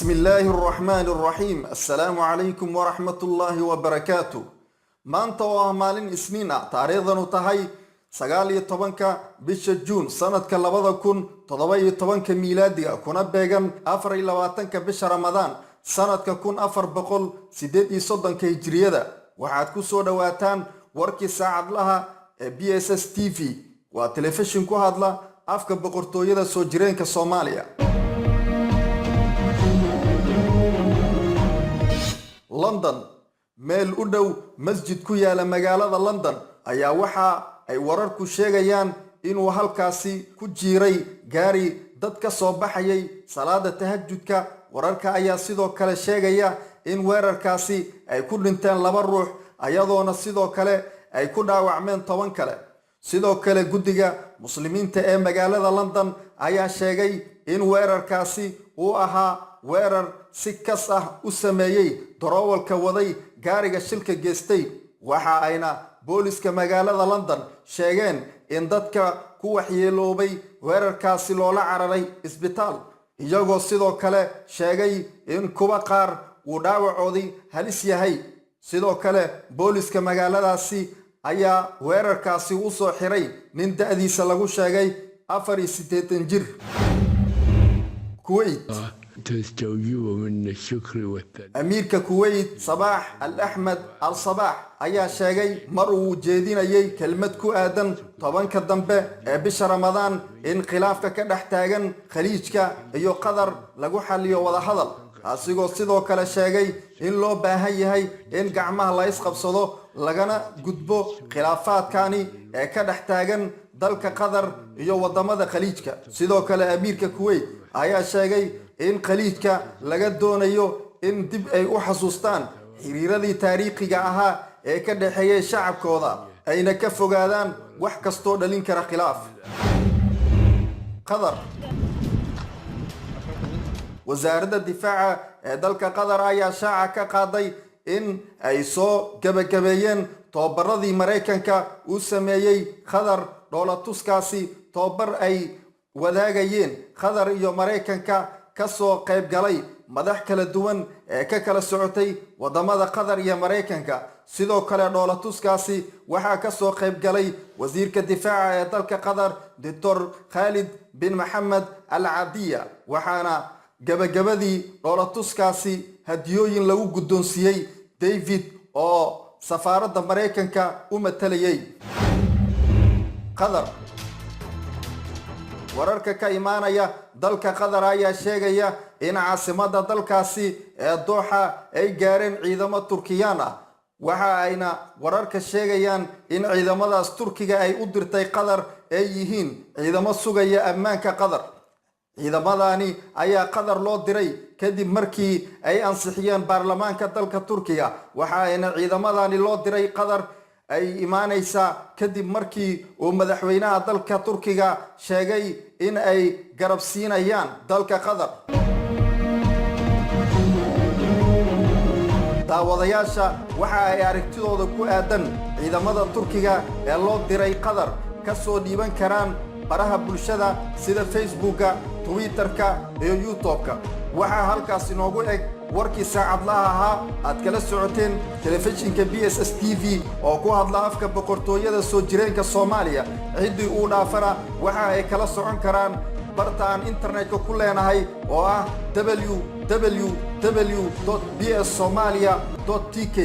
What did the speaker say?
بسم الله الرحمن الرحيم السلام عليكم ورحمة الله وبركاته maanta waa maalin isniin ah taariikhdanu tahay 19 bisha Juun sanadka 2017 miilaadiga kuna beegan 24 bisha Ramadaan sanadka 1438 hijriyada waxaad ku soo dhawaataan warkii saacadlaha ee BSS TV waa telefishin ku hadla afka boqortooyada soo jireenka Soomaaliya London meel u dhow masjid ku yaala magaalada London ayaa waxa ay wararku sheegayaan inuu halkaasi ku jiray gaari dad ka soo baxayay salaada tahajjudka wararka ayaa sidoo kale sheegaya in weerarkaasi ay ku dhinteen 2 ruux ayadoona sidoo kale ay ku dhaawacmeen 10 kale sidoo kale guddiga muslimiinta ee magaalada London ayaa sheegay in weerarkaasi uu ahaa weerar si kas ah u sameeyay darawalka waday gaariga shilka geystay waxa ayna booliska magaalada London sheegeen in dadka ku waxyeeloobay weerarkaasi loola cararay isbitaal iyagoo sidoo kale sheegay in kuwa qaar uu dhaawacoodii halis yahay sidoo kale booliska magaaladaasi ayaa weerarkaasi u soo xiray nin da'diisa lagu sheegay 84 jir Kuwait أميركا كويت صباح الأحمد الصباح أيا شاقي مرو جيدينيي كلمة كو آدن طبعاً كالدنبه بشهر رمضان انقلافك كدحتاغن خليجكا ايو قدر لغو حاليو ودا حضل أسيقو سيدو كلا شاقي إن لو باهيهي إن قعمه لا يسقب صدو لغانا قدبو خلافات كاني كدحتاغن دالك قدر ايو ودامد خليجكا سيدو كلا أميركا كويت أيا شاقي in khaliijka laga doonayo in dib ay u xasuustaan xiriiradii taariikhiga ahaa ee ka dhaxeeyay shacabkooda ayna ka fogaadaan wax kasto dhalin kara khilaaf Qatar wasaaradda difaaca ee dalka Qatar ayaa shaaca ka qaaday in ay soo gabagabeeyeen tababaradii Mareykanka uu sameeyay Qatar dhoolatuskaasi tababar ay wadaagayeen Qatar iyo Mareykanka kasoo qayb galay madax kala duwan ee ka kala socotay wadamada Qatar iyo Mareykanka sidoo kale dhoolatuskaasi waxa ka soo qayb galay wasiirka difaaca ee dalka Qatar Dr. Khalid bin Mohammed Al-Adiya waxaana gabagabadii dhoolatuskaasi hadiyooyin lagu guddoonsiiyay David oo safaaradda Mareykanka u matalayay Qatar wararka ka imaanaya dalka Qatar ayaa sheegaya in caasimada dalkaasi ee Doha ay gaareen ciidamo Turkiyaan ah waxa ayna wararka sheegayaan in ciidamadaas Turkiga ay u dirtay Qatar ay yihiin ciidamo sugaya ammaanka Qatar ciidamadani ayaa Qatar loo diray kadib markii ay ansixiyeen baarlamaanka dalka Turkiga waxa ayna ciidamadani loo diray Qatar ay imaanaysa kadib markii uu madaxweynaha dalka Turkiga sheegay in ay garab siinayaan dalka Qatar daawadayaasha waxa ay aragtidooda ku aadan ciidamada Turkiga ee loo diray Qatar ka soo dhiiban karaan baraha bulshada sida Facebooka Twitterka iyo YouTubeka waxa halkaas inoogu eg warkii saacadlaha ahaa aad kala socoteen telefishinka BSS TV oo ku hadla afka boqortooyada soo jireenka Soomaaliya cidii uu dhaafana waxa ay kala socon karaan bartaan internetka ku leenahay oo ah www.bssomalia.tk